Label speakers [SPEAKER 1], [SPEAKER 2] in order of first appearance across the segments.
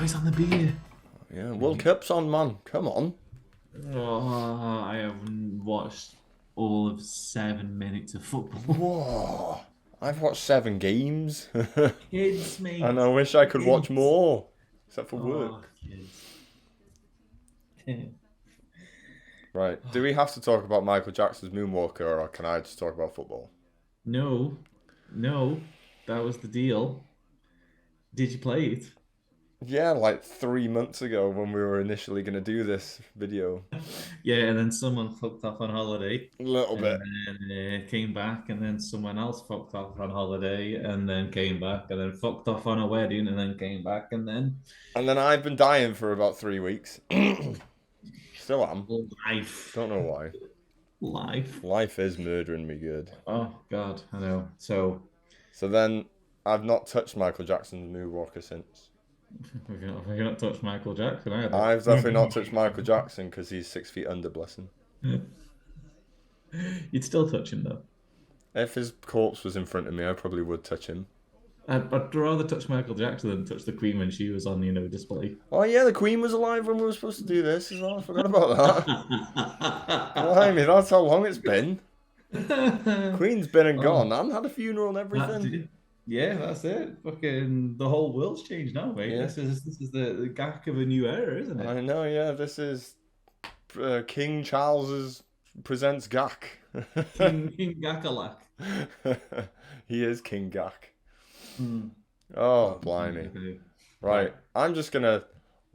[SPEAKER 1] it's on the beer.
[SPEAKER 2] Yeah, World Cup's on, man. Come on.
[SPEAKER 1] Oh, I haven't watched all of 7 minutes of football.
[SPEAKER 2] Whoa. I've watched 7 games.
[SPEAKER 1] Kids,
[SPEAKER 2] And
[SPEAKER 1] mate.
[SPEAKER 2] I wish I could watch
[SPEAKER 1] Kids.
[SPEAKER 2] more. Except for
[SPEAKER 1] Oh,
[SPEAKER 2] work.
[SPEAKER 1] kids.
[SPEAKER 2] Right. Do we have to talk about Michael Jackson's Moonwalker, or can I just talk about football?
[SPEAKER 1] No, no, that was the deal. Did you play it?
[SPEAKER 2] Yeah, like 3 months ago when we were initially going to do this video.
[SPEAKER 1] Yeah, and then someone fucked off on holiday,
[SPEAKER 2] A little
[SPEAKER 1] and
[SPEAKER 2] bit.
[SPEAKER 1] then came back, and then someone else fucked off on holiday, and then came back, and then fucked off on a wedding, and then came back, and then
[SPEAKER 2] And then I've been dying for about 3 weeks. Still am.
[SPEAKER 1] life,
[SPEAKER 2] Don't know why.
[SPEAKER 1] life.
[SPEAKER 2] Life is murdering me good.
[SPEAKER 1] Oh God, I know. So
[SPEAKER 2] So then I've not touched Michael Jackson's Moonwalker since.
[SPEAKER 1] we're gonna touch Michael Jackson either.
[SPEAKER 2] I've definitely not touched Michael Jackson because he's 6 feet under, bless him.
[SPEAKER 1] You'd still touch him though.
[SPEAKER 2] If his corpse was in front of me, I probably would touch him.
[SPEAKER 1] I'd rather touch Michael Jackson than touch the Queen when she was on, display.
[SPEAKER 2] Oh yeah, the Queen was alive when we were supposed to do this as well. I forgot about that. Blimey, that's how long it's been. Queen's been and gone. And had a funeral and everything.
[SPEAKER 1] Yeah, that's it. Fucking the whole world's changed now, mate.
[SPEAKER 2] Yeah.
[SPEAKER 1] This is the gak of a new era, isn't it?
[SPEAKER 2] I know, yeah. This is King Charles's presents Gak.
[SPEAKER 1] King Gakalak.
[SPEAKER 2] He is King Gak.
[SPEAKER 1] Hmm.
[SPEAKER 2] Oh, blimey. Right, I'm just gonna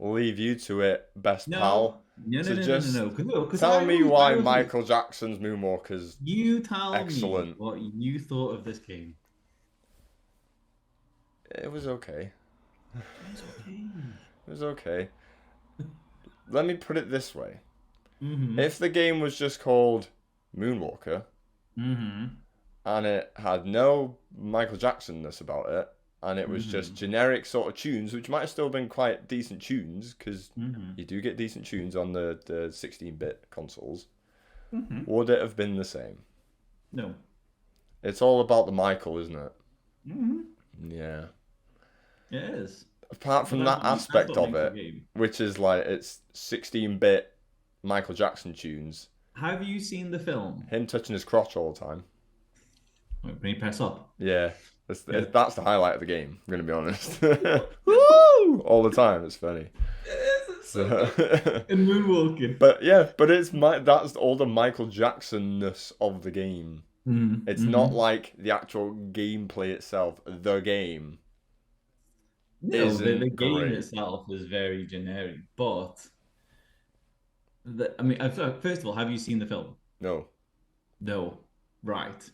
[SPEAKER 2] leave you to it, best pal.
[SPEAKER 1] No,
[SPEAKER 2] to
[SPEAKER 1] no,
[SPEAKER 2] just
[SPEAKER 1] no, no, no.
[SPEAKER 2] tell me why Michael Jackson's Moonwalker's
[SPEAKER 1] You tell
[SPEAKER 2] excellent.
[SPEAKER 1] me what you thought of this game.
[SPEAKER 2] It was okay.
[SPEAKER 1] It's okay.
[SPEAKER 2] It was okay. Let me put it this way.
[SPEAKER 1] Mm-hmm.
[SPEAKER 2] If the game was just called Moonwalker
[SPEAKER 1] Mm-hmm.
[SPEAKER 2] and it had no Michael Jackson-ness about it, and it was just generic sort of tunes, which might have still been quite decent tunes, because you do get decent tunes on the 16-bit consoles, would it have been the same?
[SPEAKER 1] No.
[SPEAKER 2] It's all about the Michael, isn't it?
[SPEAKER 1] Mm-hmm.
[SPEAKER 2] Yeah.
[SPEAKER 1] It is.
[SPEAKER 2] Apart from that aspect of it, which is like it's 16-bit Michael Jackson tunes.
[SPEAKER 1] Have you seen the film?
[SPEAKER 2] Him touching his crotch all the time.
[SPEAKER 1] Wait, can you press up?
[SPEAKER 2] Yeah. That's the highlight of the game, I'm going to be honest. Woo! All the time, it's funny.
[SPEAKER 1] And moonwalking.
[SPEAKER 2] But yeah, but that's all the Michael Jackson-ness of the game. It's not like the actual gameplay itself. The game.
[SPEAKER 1] No, the game itself is very generic, but first of all, have you seen the film?
[SPEAKER 2] No.
[SPEAKER 1] No. Right.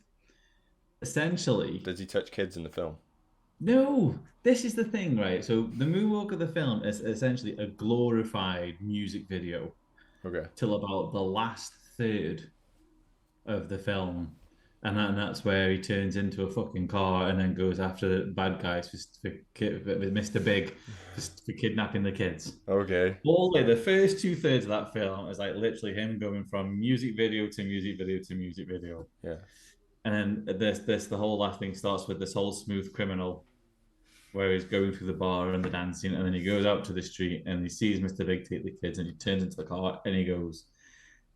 [SPEAKER 1] Essentially,
[SPEAKER 2] Does he touch kids in the film?
[SPEAKER 1] no. This is the thing, right? So the Moonwalker, the film, is essentially a glorified music video.
[SPEAKER 2] Okay.
[SPEAKER 1] Till about the last third of the film. And that's where he turns into a fucking car and then goes after the bad guys with Mr. Big for kidnapping the kids.
[SPEAKER 2] Okay.
[SPEAKER 1] All the first 2/3 of that film is like literally him going from music video to music video to music video.
[SPEAKER 2] Yeah.
[SPEAKER 1] And then the whole last thing starts with this whole smooth criminal where he's going through the bar and the dancing, and then he goes out to the street and he sees Mr. Big take the kids and he turns into the car and he goes.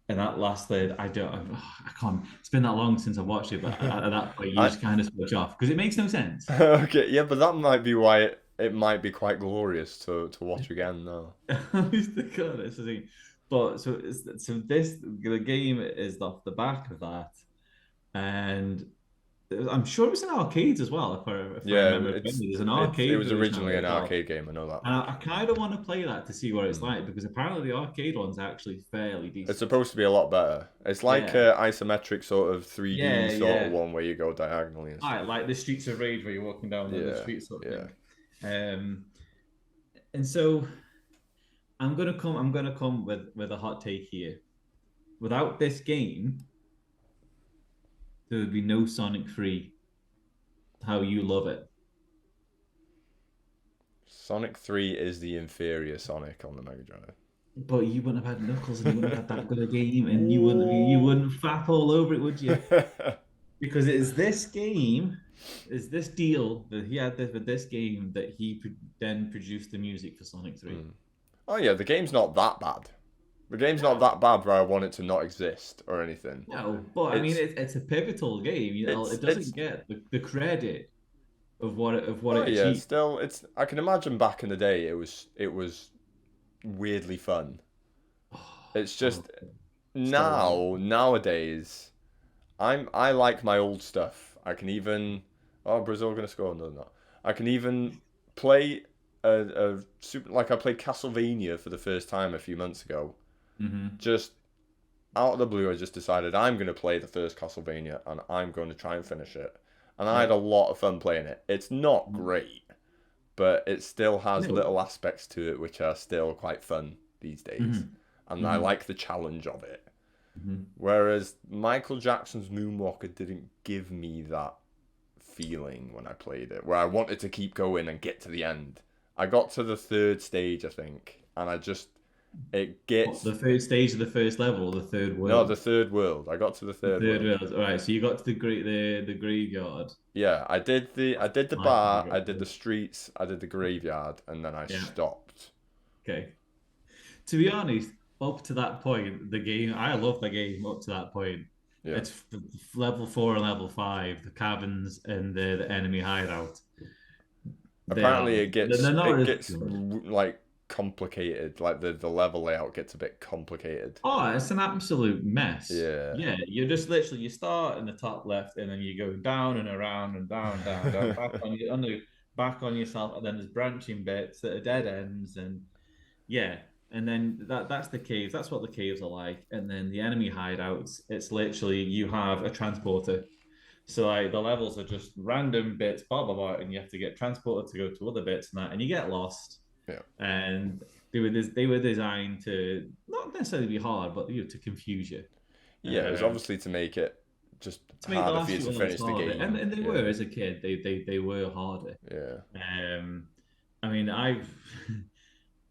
[SPEAKER 1] And that last third, I can't. It's been that long since I watched it, but at that point, you just kind of switch off because it makes no sense.
[SPEAKER 2] Okay, yeah, but that might be why it might be quite glorious to watch again now.
[SPEAKER 1] But the game is off the back of that, and I'm sure it was in arcades as well. If I remember, there's an arcade.
[SPEAKER 2] It was originally an arcade game. I know that.
[SPEAKER 1] And I kind of want to play that to see what it's like because apparently the arcade one's actually fairly decent.
[SPEAKER 2] It's supposed to be a lot better. It's like an isometric sort of 3D sort of one where you go diagonally. And stuff.
[SPEAKER 1] Like the Streets of Rage where you're walking down the streets sort of thing. And so I'm gonna come with a hot take here. Without this game, there would be no Sonic 3. How you love it.
[SPEAKER 2] Sonic 3 is the inferior Sonic on the Mega Drive.
[SPEAKER 1] But you wouldn't have had Knuckles and you wouldn't have had that good a game and you wouldn't fap all over it, would you? Because it is this game is this deal that he had with this game that then produced the music for Sonic 3.
[SPEAKER 2] Oh yeah, the game's not that bad. The game's not
[SPEAKER 1] No,
[SPEAKER 2] that bad where I want it to not exist or anything.
[SPEAKER 1] no, but I mean
[SPEAKER 2] It's
[SPEAKER 1] it's a pivotal game. You know, it
[SPEAKER 2] it's
[SPEAKER 1] doesn't get the credit of what
[SPEAKER 2] oh
[SPEAKER 1] it
[SPEAKER 2] yeah,
[SPEAKER 1] achieved.
[SPEAKER 2] still it's I can imagine back in the day it was weirdly fun. It's
[SPEAKER 1] Oh,
[SPEAKER 2] just
[SPEAKER 1] still a lot of
[SPEAKER 2] nowadays I like my old stuff. I can even Brazil gonna score no not. I can even play a super like I played Castlevania for the first time a few months ago.
[SPEAKER 1] hmm
[SPEAKER 2] Just out of the blue, I just decided I'm going to play the first Castlevania and I'm going to try and finish it. And I
[SPEAKER 1] Yeah.
[SPEAKER 2] had a lot of fun playing it. It's not great, but it still has
[SPEAKER 1] No.
[SPEAKER 2] little aspects to it which are still quite fun these days.
[SPEAKER 1] hmm
[SPEAKER 2] And I
[SPEAKER 1] hmm
[SPEAKER 2] like the challenge of it.
[SPEAKER 1] hmm
[SPEAKER 2] Whereas Michael Jackson's Moonwalker didn't give me that feeling when I played it, where I wanted to keep going and get to the end. I got to the third stage, I think, and it
[SPEAKER 1] What,
[SPEAKER 2] gets
[SPEAKER 1] the third stage of the first level, the third
[SPEAKER 2] no, the
[SPEAKER 1] world.
[SPEAKER 2] third world. I got to the
[SPEAKER 1] The
[SPEAKER 2] third
[SPEAKER 1] third
[SPEAKER 2] world.
[SPEAKER 1] world. All right, so you got to the graveyard.
[SPEAKER 2] Yeah, I did the
[SPEAKER 1] I think you
[SPEAKER 2] bar, I
[SPEAKER 1] got
[SPEAKER 2] did the
[SPEAKER 1] to.
[SPEAKER 2] streets, I did the graveyard, and then I
[SPEAKER 1] Yeah.
[SPEAKER 2] stopped.
[SPEAKER 1] Okay. To be honest, up to that point, the game, I love the game up to that point.
[SPEAKER 2] Yeah.
[SPEAKER 1] It's level 4 and level 5, the cabins and the enemy hideout.
[SPEAKER 2] Apparently
[SPEAKER 1] They're not
[SPEAKER 2] it
[SPEAKER 1] as
[SPEAKER 2] gets
[SPEAKER 1] good.
[SPEAKER 2] like complicated. Like the level layout gets a bit complicated.
[SPEAKER 1] Oh, it's an absolute mess.
[SPEAKER 2] Yeah.
[SPEAKER 1] Yeah, you're just literally you start in the top left and then you go down and around and down, down, back on yourself, and then there's branching bits that are dead ends and yeah, and then that's the caves. That's what the caves are like. And then the enemy hideouts, it's literally you have a transporter. So like the levels are just random bits, blah blah blah, and you have to get transported to go to other bits and that, and you get lost.
[SPEAKER 2] Yeah.
[SPEAKER 1] And they were designed to not necessarily be hard, but to confuse you.
[SPEAKER 2] Yeah, it was
[SPEAKER 1] Um,
[SPEAKER 2] obviously to make it just
[SPEAKER 1] to make the
[SPEAKER 2] harder for
[SPEAKER 1] last
[SPEAKER 2] you
[SPEAKER 1] few
[SPEAKER 2] to
[SPEAKER 1] levels
[SPEAKER 2] finish the
[SPEAKER 1] harder,
[SPEAKER 2] game.
[SPEAKER 1] and they were
[SPEAKER 2] Yeah.
[SPEAKER 1] as a kid, they were harder.
[SPEAKER 2] Yeah.
[SPEAKER 1] Um, I mean, I've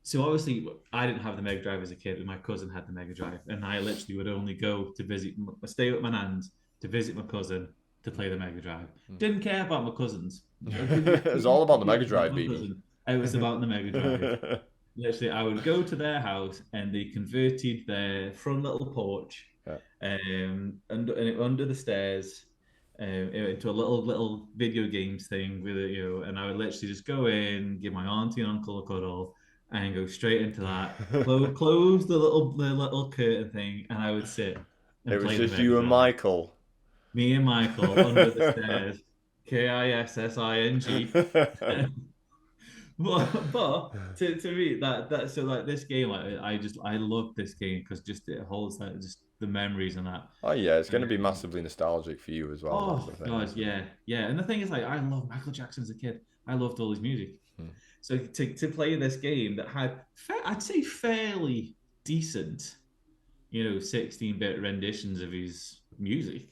[SPEAKER 1] so obviously I didn't have the Mega Drive as a kid, but my cousin had the Mega Drive, and I literally would only go to stay with my nan's to visit my cousin to play the Mega Drive. Didn't care about my cousins. I
[SPEAKER 2] It was all about the Mega
[SPEAKER 1] about
[SPEAKER 2] Drive,
[SPEAKER 1] my
[SPEAKER 2] baby.
[SPEAKER 1] cousin. It was about the Mega Drive. Literally, I would go to their house, and they converted their front little porch,
[SPEAKER 2] Yeah.
[SPEAKER 1] under the stairs, into a little video games thing with it, and I would literally just go in, give my auntie and uncle a cuddle, and go straight into that. Close the little curtain thing, and I would sit
[SPEAKER 2] It
[SPEAKER 1] and
[SPEAKER 2] was
[SPEAKER 1] play the
[SPEAKER 2] just
[SPEAKER 1] Mega
[SPEAKER 2] you and
[SPEAKER 1] Drive.
[SPEAKER 2] Michael.
[SPEAKER 1] Me and Michael under the stairs, Kissing. But to me that so like this game, like I love this game because just it holds that just the memories and that.
[SPEAKER 2] Oh yeah, it's going to be
[SPEAKER 1] Um,
[SPEAKER 2] massively nostalgic for you as well. That's
[SPEAKER 1] oh
[SPEAKER 2] the thing.
[SPEAKER 1] God, yeah, yeah. And the thing is, like, I love Michael Jackson as a kid. I loved all his music.
[SPEAKER 2] Hmm.
[SPEAKER 1] So to play this game that had, I'd say, fairly decent, 16-bit renditions of his music.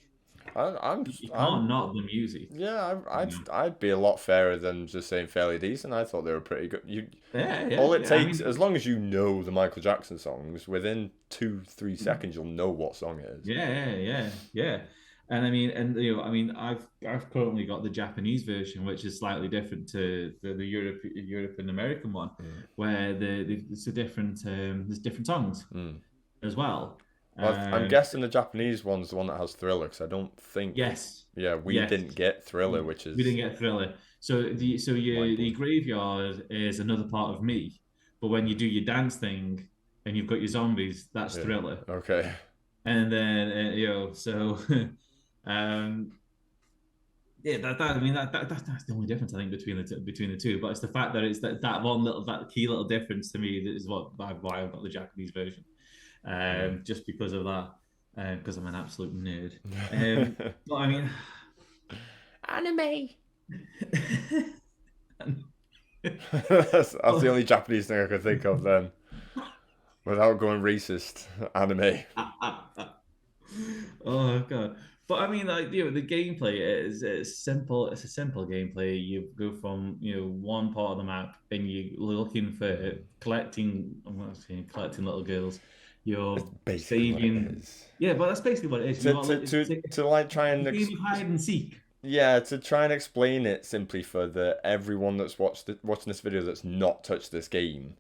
[SPEAKER 1] You
[SPEAKER 2] I'm
[SPEAKER 1] can't knock the music.
[SPEAKER 2] yeah,
[SPEAKER 1] You know?
[SPEAKER 2] I'd be a lot fairer than just saying fairly decent. I thought they were pretty good.
[SPEAKER 1] Yeah, yeah,
[SPEAKER 2] All it
[SPEAKER 1] yeah. I
[SPEAKER 2] takes,
[SPEAKER 1] mean,
[SPEAKER 2] as long as you know the Michael Jackson songs, within 2-3 seconds you'll know what song it is.
[SPEAKER 1] yeah, yeah, yeah, yeah. And I mean, I've currently got the Japanese version, which is slightly different to the Europe and American one,
[SPEAKER 2] Mm.
[SPEAKER 1] where it's a different there's different songs
[SPEAKER 2] Mm.
[SPEAKER 1] as well.
[SPEAKER 2] Well, I'm
[SPEAKER 1] Um,
[SPEAKER 2] guessing the Japanese one's the one that has Thriller, because I don't think,
[SPEAKER 1] yes,
[SPEAKER 2] yeah, we
[SPEAKER 1] yes,
[SPEAKER 2] didn't get Thriller, which
[SPEAKER 1] we didn't
[SPEAKER 2] is
[SPEAKER 1] get Thriller. So the
[SPEAKER 2] mind-blowing.
[SPEAKER 1] graveyard is another part of me, but when you do your dance thing and you've got your zombies, that's
[SPEAKER 2] Yeah.
[SPEAKER 1] Thriller.
[SPEAKER 2] Okay.
[SPEAKER 1] And then so um yeah, I mean that's the only difference I think between the two. But it's the fact that it's that one little that key little difference to me that is why I've got the Japanese version,
[SPEAKER 2] Mm.
[SPEAKER 1] just because of that, because I'm an absolute nerd. But I mean,
[SPEAKER 2] Anime. That's the only Japanese thing I could think of then, without going racist. Anime.
[SPEAKER 1] oh god. But I mean, like the gameplay is simple. It's a simple gameplay. You go from one part of the map, and you're looking for collecting. I'm not saying collecting little girls.
[SPEAKER 2] That's
[SPEAKER 1] You're
[SPEAKER 2] basically what it
[SPEAKER 1] saving.
[SPEAKER 2] is.
[SPEAKER 1] Yeah, but that's basically what it is. You are
[SPEAKER 2] To like try
[SPEAKER 1] it's
[SPEAKER 2] and
[SPEAKER 1] a game of hide and seek.
[SPEAKER 2] yeah, to try and explain it simply for the everyone that's watching this video that's not touched this game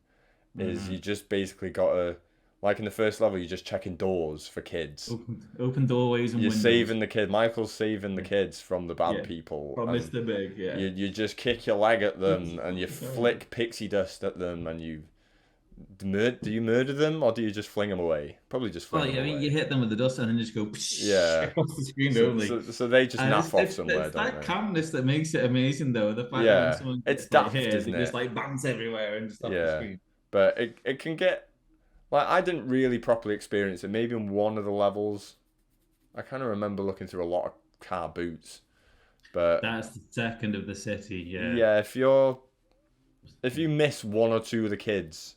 [SPEAKER 2] is you
[SPEAKER 1] Mm-hmm.
[SPEAKER 2] just basically gotta, like in the first level, you're just checking doors for kids.
[SPEAKER 1] Open doorways and
[SPEAKER 2] You're
[SPEAKER 1] windows.
[SPEAKER 2] saving the kid. Michael's saving the
[SPEAKER 1] Yeah,
[SPEAKER 2] kids from the bad
[SPEAKER 1] yeah.
[SPEAKER 2] people,
[SPEAKER 1] From
[SPEAKER 2] and
[SPEAKER 1] Mr. Big, yeah.
[SPEAKER 2] you just kick your leg at them, and you flick pixie dust at them, and do you murder them or do you just fling them away? Probably just
[SPEAKER 1] Well,
[SPEAKER 2] fling them
[SPEAKER 1] I mean, you
[SPEAKER 2] away.
[SPEAKER 1] hit them with the dust and then just go
[SPEAKER 2] Yeah.
[SPEAKER 1] across the screen,
[SPEAKER 2] So
[SPEAKER 1] don't they?
[SPEAKER 2] so so they just
[SPEAKER 1] And
[SPEAKER 2] naff off somewhere,
[SPEAKER 1] it's
[SPEAKER 2] don't
[SPEAKER 1] that
[SPEAKER 2] they?
[SPEAKER 1] calmness that makes it amazing, though. The fact that when
[SPEAKER 2] Yeah.
[SPEAKER 1] someone
[SPEAKER 2] It's
[SPEAKER 1] gets like
[SPEAKER 2] daft,
[SPEAKER 1] hit, they
[SPEAKER 2] isn't
[SPEAKER 1] just
[SPEAKER 2] it?
[SPEAKER 1] like bounce everywhere and just off the
[SPEAKER 2] Yeah.
[SPEAKER 1] screen.
[SPEAKER 2] But it can get like I didn't really properly experience it. Maybe in one of the levels, I kind of remember looking through a lot of car boots. But
[SPEAKER 1] That's the second of the city, yeah.
[SPEAKER 2] yeah, if you miss one or two of the kids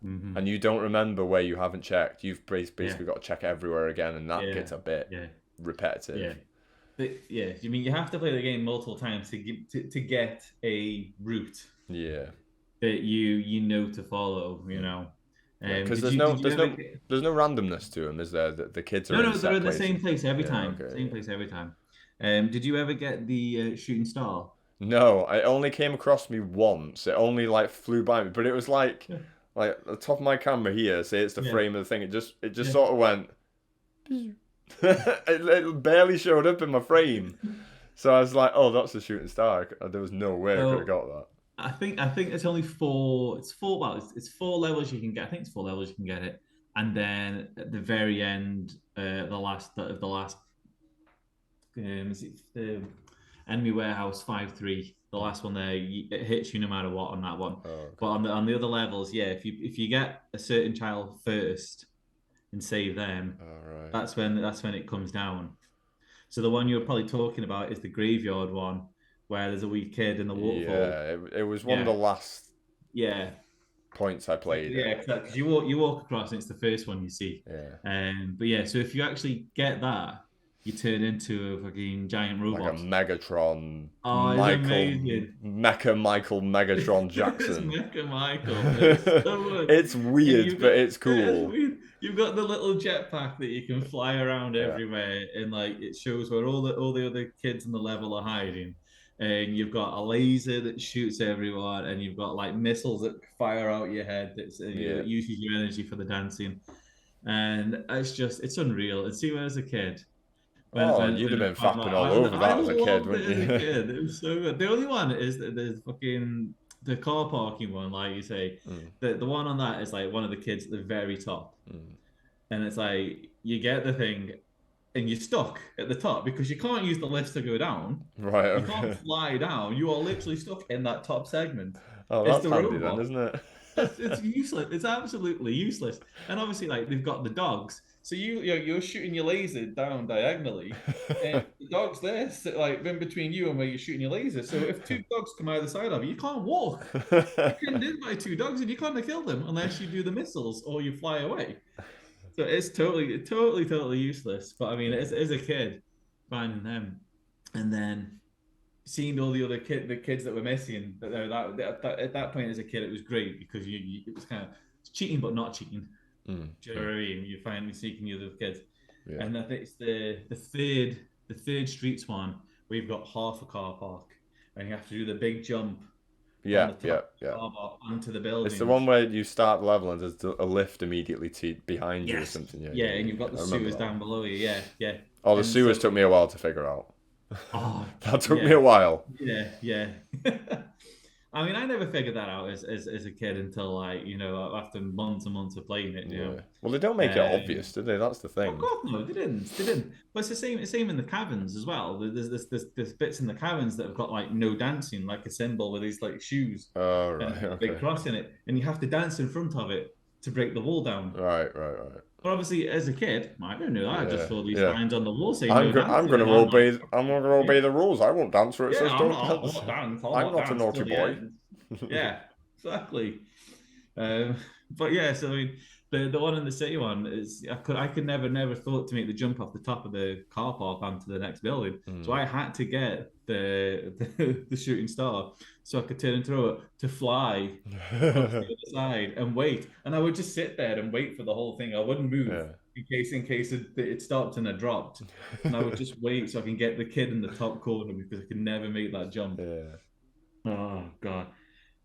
[SPEAKER 1] Hmm.
[SPEAKER 2] and you don't remember where you haven't checked, you've
[SPEAKER 1] Yeah,
[SPEAKER 2] basically got to check everywhere again, and that
[SPEAKER 1] yeah,
[SPEAKER 2] gets a bit
[SPEAKER 1] yeah, yeah.
[SPEAKER 2] repetitive.
[SPEAKER 1] But yeah, I mean, you have to play the game multiple times to get a route
[SPEAKER 2] Yeah,
[SPEAKER 1] that you know to follow. You know,
[SPEAKER 2] yeah. Because
[SPEAKER 1] did you ever get?
[SPEAKER 2] there's no randomness to them, is there? The kids are
[SPEAKER 1] No,
[SPEAKER 2] in
[SPEAKER 1] no, they're
[SPEAKER 2] set
[SPEAKER 1] in the same
[SPEAKER 2] places.
[SPEAKER 1] place every
[SPEAKER 2] Yeah.
[SPEAKER 1] time.
[SPEAKER 2] Okay.
[SPEAKER 1] Same
[SPEAKER 2] Yeah.
[SPEAKER 1] place every time. Did you ever get the shooting star?
[SPEAKER 2] No, I only came across me once. It only like flew by me, but it was
[SPEAKER 1] Yeah,
[SPEAKER 2] like the top of my camera here. Say it's the
[SPEAKER 1] yeah,
[SPEAKER 2] frame of the thing. It just
[SPEAKER 1] yeah.
[SPEAKER 2] sort of went. It barely showed up in my frame. So I was like, oh, that's a shooting star. There was no way I could have
[SPEAKER 1] So
[SPEAKER 2] got that.
[SPEAKER 1] I think it's only four. It's four. Well, it's four levels you can get. I think it's four levels you can get it, and then at the very end, the last is it the enemy warehouse 5-3. The last one there, it hits you no matter what on that one.
[SPEAKER 2] Oh,
[SPEAKER 1] But
[SPEAKER 2] okay.
[SPEAKER 1] on the other levels, yeah, if you get a certain child first and save them,
[SPEAKER 2] All right.
[SPEAKER 1] that's when it comes down. So the one you're probably talking about is the graveyard one, where there's a wee kid in the waterfall.
[SPEAKER 2] Yeah, it was one of the
[SPEAKER 1] Yeah,
[SPEAKER 2] last
[SPEAKER 1] yeah,
[SPEAKER 2] points I played
[SPEAKER 1] yeah.
[SPEAKER 2] it.
[SPEAKER 1] Because you walk across, and it's the first one you see.
[SPEAKER 2] Yeah.
[SPEAKER 1] But yeah, so if you actually get that, you turn into a fucking giant
[SPEAKER 2] Like a
[SPEAKER 1] robot.
[SPEAKER 2] Megatron,
[SPEAKER 1] Oh, it's amazing.
[SPEAKER 2] Michael Megatron
[SPEAKER 1] It's
[SPEAKER 2] Jackson.
[SPEAKER 1] Mecha Michael. It's so good.
[SPEAKER 2] It's
[SPEAKER 1] And
[SPEAKER 2] weird,
[SPEAKER 1] you've
[SPEAKER 2] but
[SPEAKER 1] got
[SPEAKER 2] it's
[SPEAKER 1] it's
[SPEAKER 2] cool.
[SPEAKER 1] weird. You've got the little jetpack that you can fly around
[SPEAKER 2] Yeah.
[SPEAKER 1] everywhere, and like it shows where all the other kids in the level are hiding. And you've got a laser that shoots everyone, and you've got like missiles that fire out your head
[SPEAKER 2] Yeah.
[SPEAKER 1] that uses your energy for the dancing. And it's unreal. And see, when as a kid,
[SPEAKER 2] Oh, you'd have
[SPEAKER 1] when I
[SPEAKER 2] been
[SPEAKER 1] found
[SPEAKER 2] fapping
[SPEAKER 1] out.
[SPEAKER 2] all over
[SPEAKER 1] I
[SPEAKER 2] that as a kid,
[SPEAKER 1] loved it
[SPEAKER 2] wouldn't
[SPEAKER 1] as a
[SPEAKER 2] you?
[SPEAKER 1] kid. It was so good. The only one is the fucking the car parking one, like you say.
[SPEAKER 2] Mm,
[SPEAKER 1] The one on that is like one of the kids at the very top,
[SPEAKER 2] mm.
[SPEAKER 1] and it's like you get the thing, and you're stuck at the top because you can't use the lifts to go down.
[SPEAKER 2] Right,
[SPEAKER 1] You can't
[SPEAKER 2] okay.
[SPEAKER 1] fly down. You are literally stuck in that top segment.
[SPEAKER 2] Oh,
[SPEAKER 1] It's
[SPEAKER 2] that's
[SPEAKER 1] the
[SPEAKER 2] handy then,
[SPEAKER 1] robot.
[SPEAKER 2] isn't it?
[SPEAKER 1] It's useless. It's absolutely useless. And obviously, like they've got the dogs, so you're shooting your laser down diagonally, and the dog's there, like in between you and where you're shooting your laser. So if two dogs come either side of you, you can't walk. You can hit by two dogs, and you can't kill them unless you do the missiles or you fly away. So it's totally useless. But I mean, as a kid, finding them, and then seeing all the other the kids that were missing, at that point as a kid, it was great because it was kind of cheating but not cheating.
[SPEAKER 2] Mm,
[SPEAKER 1] Do you know
[SPEAKER 2] mm,
[SPEAKER 1] what I mean? You're finally seeking the other kids,
[SPEAKER 2] yeah.
[SPEAKER 1] and I think it's the third streets one where you've got half a car park, and you have to do the big jump from
[SPEAKER 2] Yeah,
[SPEAKER 1] the top
[SPEAKER 2] yeah,
[SPEAKER 1] of the
[SPEAKER 2] yeah.
[SPEAKER 1] car park onto the
[SPEAKER 2] It's the one
[SPEAKER 1] buildings.
[SPEAKER 2] where you start the level and there's a lift immediately behind you or
[SPEAKER 1] Yes,
[SPEAKER 2] something. Yeah,
[SPEAKER 1] yeah,
[SPEAKER 2] yeah,
[SPEAKER 1] and
[SPEAKER 2] yeah.
[SPEAKER 1] you've got the
[SPEAKER 2] I remember
[SPEAKER 1] sewers
[SPEAKER 2] that one.
[SPEAKER 1] down below you. Yeah, yeah,
[SPEAKER 2] Oh, the
[SPEAKER 1] and so
[SPEAKER 2] sewers took me a while to figure out.
[SPEAKER 1] oh
[SPEAKER 2] That took me
[SPEAKER 1] yeah,
[SPEAKER 2] a while.
[SPEAKER 1] yeah, yeah. I mean, I never figured that out as a kid until like after months and months of playing it.
[SPEAKER 2] Yeah. Well, they don't make it
[SPEAKER 1] Um,
[SPEAKER 2] obvious, do they? That's the
[SPEAKER 1] oh
[SPEAKER 2] thing.
[SPEAKER 1] God, no, they didn't. They didn't. But it's the same. It's same in the caverns as well. There's bits in the caverns that have got like no dancing, like a symbol with these like shoes
[SPEAKER 2] Oh,
[SPEAKER 1] and
[SPEAKER 2] right.
[SPEAKER 1] a big
[SPEAKER 2] Okay.
[SPEAKER 1] cross in it, and you have to dance in front of it to break the wall down.
[SPEAKER 2] Right, right, right.
[SPEAKER 1] But obviously, as a kid, I didn't know that. I just
[SPEAKER 2] Yeah,
[SPEAKER 1] saw these
[SPEAKER 2] yeah.
[SPEAKER 1] signs on the wall saying no
[SPEAKER 2] I'm
[SPEAKER 1] dancing,
[SPEAKER 2] gonna
[SPEAKER 1] and I'm like,
[SPEAKER 2] obey. I'm gonna obey the rules. I won't dance where it
[SPEAKER 1] yeah,
[SPEAKER 2] says
[SPEAKER 1] I'm
[SPEAKER 2] don't
[SPEAKER 1] not. I'll
[SPEAKER 2] dance.
[SPEAKER 1] not dance. I'll
[SPEAKER 2] I'm
[SPEAKER 1] not
[SPEAKER 2] not a
[SPEAKER 1] dance
[SPEAKER 2] naughty
[SPEAKER 1] till the
[SPEAKER 2] boy.
[SPEAKER 1] end. Yeah, exactly. Um, but yeah, so I mean, The one in the city one is I could never thought to make the jump off the top of the car park onto the next building. So I had to get the shooting star so I could turn and throw it to fly across the other side and wait. And I would just sit there and wait for the whole thing. I wouldn't move
[SPEAKER 2] Yeah.
[SPEAKER 1] in case it stopped and I dropped. And I would just wait so I can get the kid in the top corner because I could never make that jump.
[SPEAKER 2] Yeah.
[SPEAKER 1] Oh God.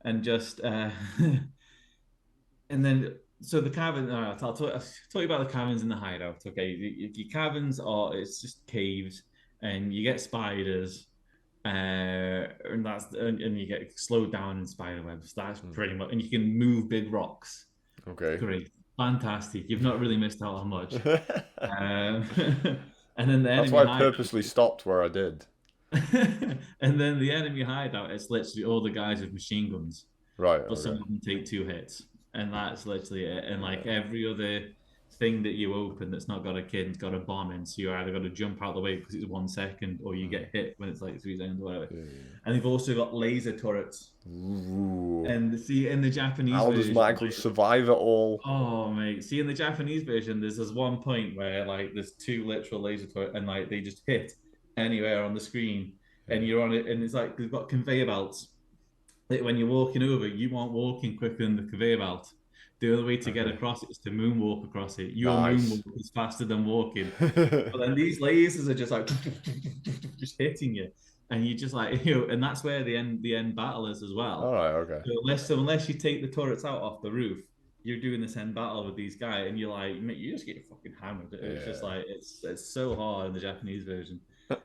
[SPEAKER 1] And just and then so the cabin. I'll tell you about the cabins in the hideout. Okay, your cabins are it's just caves, and you get spiders, and you get slowed down in spider webs. That's pretty much, and you can move big rocks.
[SPEAKER 2] Okay.
[SPEAKER 1] Great, fantastic. You've not really missed out on much. Um, and then the
[SPEAKER 2] That's
[SPEAKER 1] enemy
[SPEAKER 2] why I
[SPEAKER 1] hideout,
[SPEAKER 2] purposely stopped where I did.
[SPEAKER 1] and then the enemy hideout. It's literally all the guys with machine guns.
[SPEAKER 2] Right.
[SPEAKER 1] But some
[SPEAKER 2] Okay.
[SPEAKER 1] of them take 2 hits, and that's literally it. And like
[SPEAKER 2] Yeah.
[SPEAKER 1] every other thing that you open that's not got a kid, it's got a bomb in, so you either got to jump out of the way because it's 1 second, or you get hit when it's like 3 seconds or whatever.
[SPEAKER 2] Yeah.
[SPEAKER 1] And they've also got laser turrets.
[SPEAKER 2] Ooh.
[SPEAKER 1] And see in the Japanese
[SPEAKER 2] How does
[SPEAKER 1] version,
[SPEAKER 2] Michael survive it all?
[SPEAKER 1] oh mate, see in the Japanese version, there's this one point where like there's 2 literal laser turrets, and like they just hit anywhere on the screen, and you're on it, and it's like they've got conveyor belts that when you're walking over, you aren't walking quicker than the conveyor belt. The only way to get
[SPEAKER 2] Okay.
[SPEAKER 1] across it is to moonwalk across it. Your
[SPEAKER 2] Nice.
[SPEAKER 1] moonwalk is faster than walking. But then these lasers are just like just hitting you. And you just like and that's where the end battle is as
[SPEAKER 2] All
[SPEAKER 1] well.
[SPEAKER 2] right. Okay.
[SPEAKER 1] So unless you take the turrets out off the roof, you're doing this end battle with these guys, and you're like, mate, you just get fucking hammered. It's just
[SPEAKER 2] Yeah.
[SPEAKER 1] like it's so hard in the Japanese version.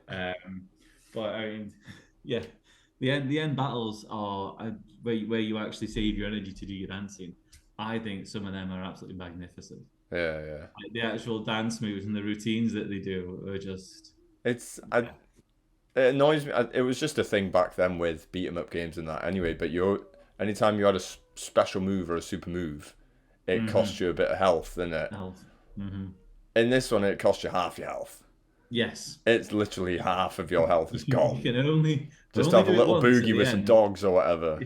[SPEAKER 1] Um, but I mean, yeah, the end battles are where you actually save your energy to do your dancing. I think some of them are absolutely magnificent.
[SPEAKER 2] Yeah. Yeah.
[SPEAKER 1] Like the actual dance moves and the routines that they do are just
[SPEAKER 2] It's
[SPEAKER 1] yeah.
[SPEAKER 2] it annoys me. It was just a thing back then with beat 'em up games and that. Anyway, but anytime you had a special move or a super move, it cost
[SPEAKER 1] Mm-hmm.
[SPEAKER 2] you a bit of health, didn't it?
[SPEAKER 1] Health. Mm-hmm.
[SPEAKER 2] In this one, it cost you half your health.
[SPEAKER 1] Yes.
[SPEAKER 2] It's literally half of your health is
[SPEAKER 1] You
[SPEAKER 2] gone.
[SPEAKER 1] can only
[SPEAKER 2] Just have a
[SPEAKER 1] do it
[SPEAKER 2] little
[SPEAKER 1] once at
[SPEAKER 2] boogie
[SPEAKER 1] the
[SPEAKER 2] with some
[SPEAKER 1] end.
[SPEAKER 2] dogs or whatever.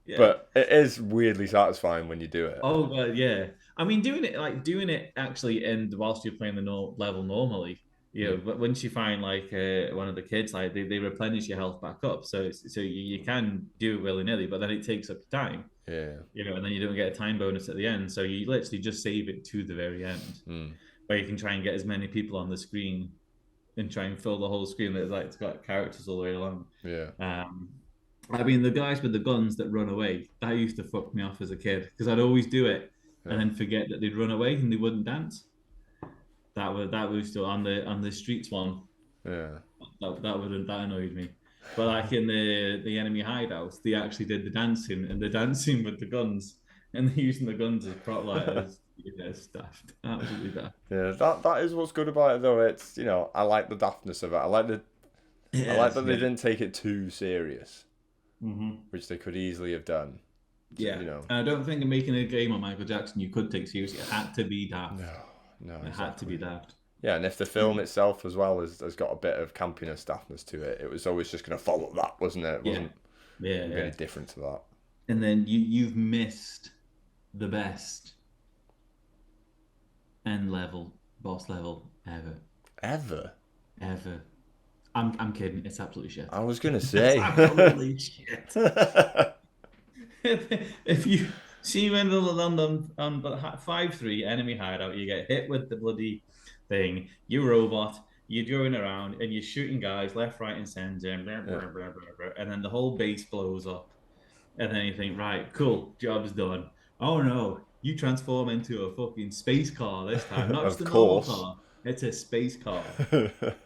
[SPEAKER 1] Yeah.
[SPEAKER 2] But it is weirdly satisfying when you do it.
[SPEAKER 1] Oh, yeah. I mean, doing it actually, and whilst you're playing the level normally,
[SPEAKER 2] Mm.
[SPEAKER 1] but once you find like one of the kids, like they replenish your health back up, so you can do it willy nilly, but then it takes up time,
[SPEAKER 2] Yeah.
[SPEAKER 1] and then you don't get a time bonus at the end, so you literally just save it to the very end,
[SPEAKER 2] Mm.
[SPEAKER 1] where you can try and get as many people on the screen and try and fill the whole screen. That like it's got characters all the way along.
[SPEAKER 2] Yeah.
[SPEAKER 1] Um, I mean, the guys with the guns that run away, that used to fuck me off as a kid because I'd always do it and
[SPEAKER 2] Yeah.
[SPEAKER 1] then forget that they'd run away and they wouldn't dance. That was still on the streets one.
[SPEAKER 2] Yeah.
[SPEAKER 1] That annoyed me. But like in the enemy hideouts, they actually did the dancing and the dancing with the guns, and they're using the guns as prop lighters. Yeah, it's daft, absolutely daft.
[SPEAKER 2] Yeah. That is what's good about it though. It's I like the daftness of it. I like
[SPEAKER 1] Yes,
[SPEAKER 2] that they
[SPEAKER 1] yeah.
[SPEAKER 2] didn't take it too serious,
[SPEAKER 1] Mm-hmm.
[SPEAKER 2] which they could easily have done.
[SPEAKER 1] Yeah,
[SPEAKER 2] You know.
[SPEAKER 1] and I don't think in making a game on Michael Jackson you could take seriously. It had to be daft.
[SPEAKER 2] No. No.
[SPEAKER 1] It had to be
[SPEAKER 2] Exactly.
[SPEAKER 1] daft.
[SPEAKER 2] Yeah, and if the film itself as well has got a bit of campiness, daftness to it, it was always just going to follow that, wasn't it? It
[SPEAKER 1] Yeah,
[SPEAKER 2] wasn't
[SPEAKER 1] yeah,
[SPEAKER 2] really
[SPEAKER 1] yeah.
[SPEAKER 2] different to that.
[SPEAKER 1] And then you've missed the best end level, boss level
[SPEAKER 2] Ever?
[SPEAKER 1] ever. I'm kidding. It's absolutely shit.
[SPEAKER 2] I was going to
[SPEAKER 1] It's
[SPEAKER 2] say.
[SPEAKER 1] absolutely shit. If you see when the on the 5-3 enemy hideout, you get hit with the bloody thing. You robot. You're going around and you're shooting guys left, right, and center, and, blah,
[SPEAKER 2] Yeah.
[SPEAKER 1] blah, blah, blah, blah, and then the whole base blows up. And then you think, right, cool, job's done. Oh no, you transform into a fucking space car this time. Not just
[SPEAKER 2] Of
[SPEAKER 1] a normal
[SPEAKER 2] course.
[SPEAKER 1] car, it's a space car.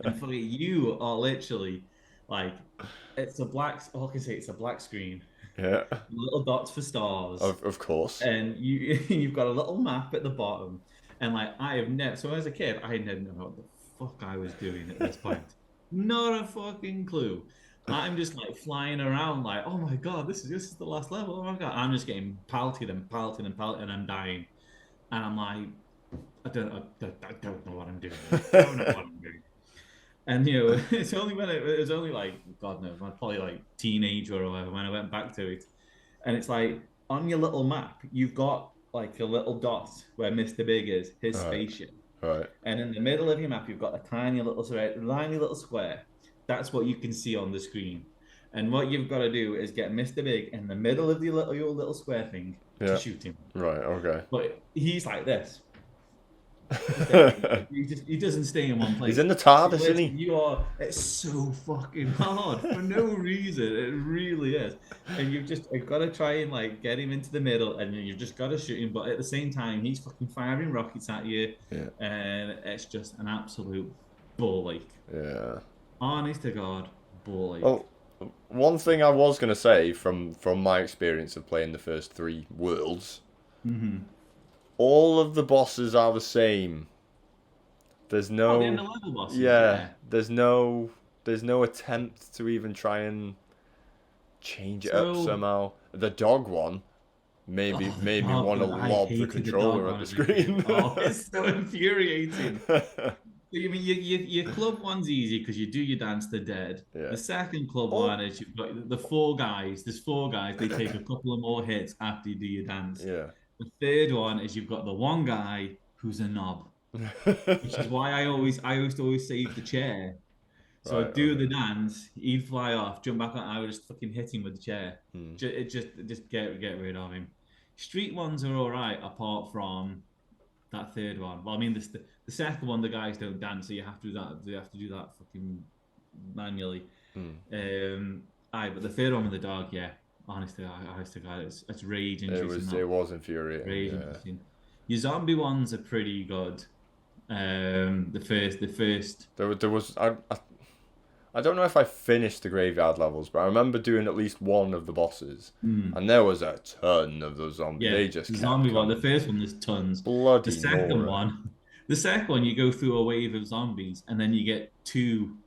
[SPEAKER 1] And for you are literally like, it's a black, all I can say, it's a black screen,
[SPEAKER 2] Yeah.
[SPEAKER 1] little dots for stars.
[SPEAKER 2] Of course.
[SPEAKER 1] And you've got a little map at the bottom. And like, I have never, so as a kid, I didn't know what the fuck I was doing at this point. Not a fucking clue. I'm just like flying around, like, oh my god, this is the last level. Oh my god, I'm just getting pelted and pelted and pelted, and I'm dying. And I'm like, I don't know what I'm doing. I don't know what I'm doing. And it's only when it was only like God knows, I'm probably like teenager or whatever when I went back to it, and it's like on your little map, you've got like a little dot where Mr. Big is, his
[SPEAKER 2] All right.
[SPEAKER 1] spaceship.
[SPEAKER 2] All right.
[SPEAKER 1] And in the middle of your map, you've got a tiny little square. That's what you can see on the screen. And what you've got to do is get Mr. Big in the middle of your little square thing to
[SPEAKER 2] Yeah.
[SPEAKER 1] shoot him.
[SPEAKER 2] Right. Okay.
[SPEAKER 1] But he's like this. Just everywhere. He doesn't stay in one
[SPEAKER 2] He's
[SPEAKER 1] place.
[SPEAKER 2] in the
[SPEAKER 1] So
[SPEAKER 2] TARDIS, isn't
[SPEAKER 1] literally,
[SPEAKER 2] he?
[SPEAKER 1] it's so fucking hard for no reason. It really is. And you've got to try and like get him into the middle, and you've just got to shoot him. But at the same time, he's fucking firing rockets at you,
[SPEAKER 2] Yeah.
[SPEAKER 1] and it's just an absolute ball ache.
[SPEAKER 2] Yeah.
[SPEAKER 1] Honest to God, ball ache.
[SPEAKER 2] Well, one thing I was gonna say from my experience of playing the first 3 worlds, all of the bosses are the same. There's
[SPEAKER 1] Oh, the end
[SPEAKER 2] no,
[SPEAKER 1] of level bosses,
[SPEAKER 2] yeah,
[SPEAKER 1] yeah.
[SPEAKER 2] there's no attempt to even try and change it up
[SPEAKER 1] So,
[SPEAKER 2] somehow. The dog one
[SPEAKER 1] oh, the
[SPEAKER 2] made me
[SPEAKER 1] dog
[SPEAKER 2] want to
[SPEAKER 1] one, I
[SPEAKER 2] lob the
[SPEAKER 1] hated the dog
[SPEAKER 2] controller at
[SPEAKER 1] one
[SPEAKER 2] the
[SPEAKER 1] as a kid.
[SPEAKER 2] screen.
[SPEAKER 1] Oh, it's so infuriating. You mean your club one's easy because you do your dance to dead.
[SPEAKER 2] Yeah.
[SPEAKER 1] The second club
[SPEAKER 2] Oh.
[SPEAKER 1] one is you've got the 4 guys. There's 4 guys. They take a couple of more hits after you do your dance.
[SPEAKER 2] Yeah.
[SPEAKER 1] The third one is you've got the one guy who's a knob, which is why I used to always save the chair. So
[SPEAKER 2] Right.
[SPEAKER 1] I'd do
[SPEAKER 2] Okay.
[SPEAKER 1] the dance, he'd fly off, jump back on. I would just fucking hit him with the chair.
[SPEAKER 2] Hmm.
[SPEAKER 1] Just get rid of him. Street ones are all right, apart from that third one. Well, I mean, the second one, the guys don't dance, so you have to do that. You have to do that fucking manually.
[SPEAKER 2] Hmm.
[SPEAKER 1] Aye, but the third one with the dog, yeah. Honest to God, it's rage inducing.
[SPEAKER 2] It was infuriating.
[SPEAKER 1] Rage
[SPEAKER 2] Yeah.
[SPEAKER 1] inducing. Your zombie ones are pretty good. The first.
[SPEAKER 2] There was I don't know if I finished the graveyard levels, but I remember doing at least one of the bosses, and there was a ton of those zombies.
[SPEAKER 1] Yeah,
[SPEAKER 2] They just
[SPEAKER 1] the
[SPEAKER 2] kept
[SPEAKER 1] zombie one. The
[SPEAKER 2] coming.
[SPEAKER 1] first one, there's tons. The
[SPEAKER 2] Bloody
[SPEAKER 1] second
[SPEAKER 2] Nora.
[SPEAKER 1] one, the second one, you go through a wave of zombies, and then you get 2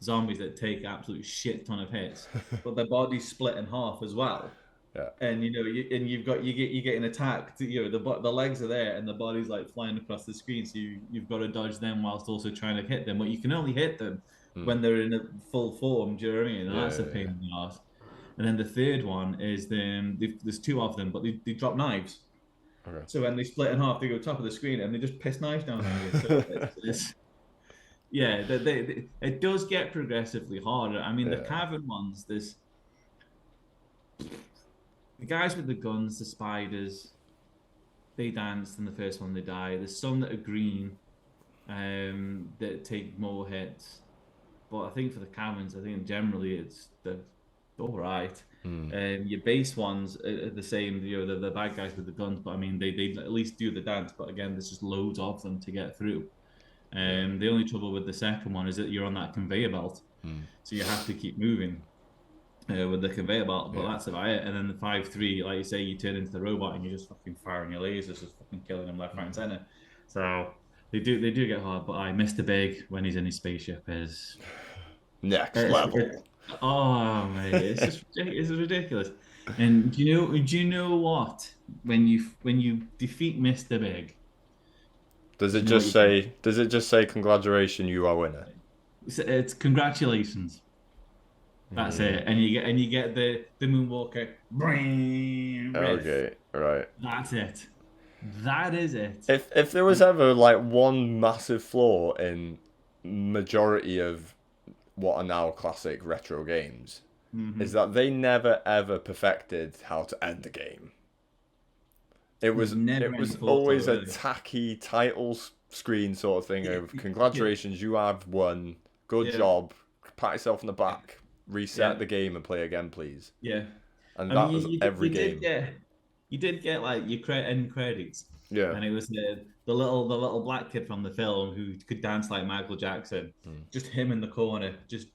[SPEAKER 1] zombies that take absolute shit ton of hits, but their body's split in half as well.
[SPEAKER 2] Yeah.
[SPEAKER 1] And you're getting attacked. The legs are there, and the body's like flying across the screen. So you've got to dodge them whilst also trying to hit them. But you can only hit them when they're in a full form. Do you know what I mean? And
[SPEAKER 2] Yeah,
[SPEAKER 1] that's a
[SPEAKER 2] yeah,
[SPEAKER 1] pain
[SPEAKER 2] yeah.
[SPEAKER 1] in the ass. And then the third one is there's 2 of them, but they drop knives.
[SPEAKER 2] Okay.
[SPEAKER 1] So when they split in half, they go top of the screen and they just piss knives down on you. So yeah, it does get progressively harder. I mean, the
[SPEAKER 2] Yeah.
[SPEAKER 1] cavern ones, there's the guys with the guns, the spiders, they danced in the first one, they die. There's some that are green, that take more hits. But I think for the caverns, I think generally they're all right. Your base ones are the same. The bad guys with the guns, but I mean they at least do the dance. But again, there's just loads of them to get through. The only trouble with the second one is that you're on that conveyor belt, so you have to keep moving with the conveyor belt. But that's about it. And then the 5-3, like you say, you turn into the robot and you're just fucking firing your lasers, just fucking killing them left, right, and center. So they do get hard. But Mr. Big when he's in his spaceship is
[SPEAKER 2] Next level.
[SPEAKER 1] Oh mate, it's ridiculous. And do you know what? When you defeat Mr. Big,
[SPEAKER 2] Does it
[SPEAKER 1] you know what
[SPEAKER 2] just
[SPEAKER 1] you
[SPEAKER 2] say? Does it just say congratulations, you are winner?
[SPEAKER 1] it's congratulations. That's it. And you get the Moonwalker. Riff.
[SPEAKER 2] Okay, right.
[SPEAKER 1] That's it. That is it.
[SPEAKER 2] If there was ever like one massive flaw in majority of what are now classic retro games, is that they never ever perfected how to end the game. It was always a tacky title screen sort of thing of congratulations, you have won, good job, pat yourself on the back, reset the game and play again, please.
[SPEAKER 1] Yeah.
[SPEAKER 2] And that was every game.
[SPEAKER 1] You did get like your end credits.
[SPEAKER 2] Yeah.
[SPEAKER 1] And it was the little black kid from the film who could dance like Michael Jackson. Just him in the corner, just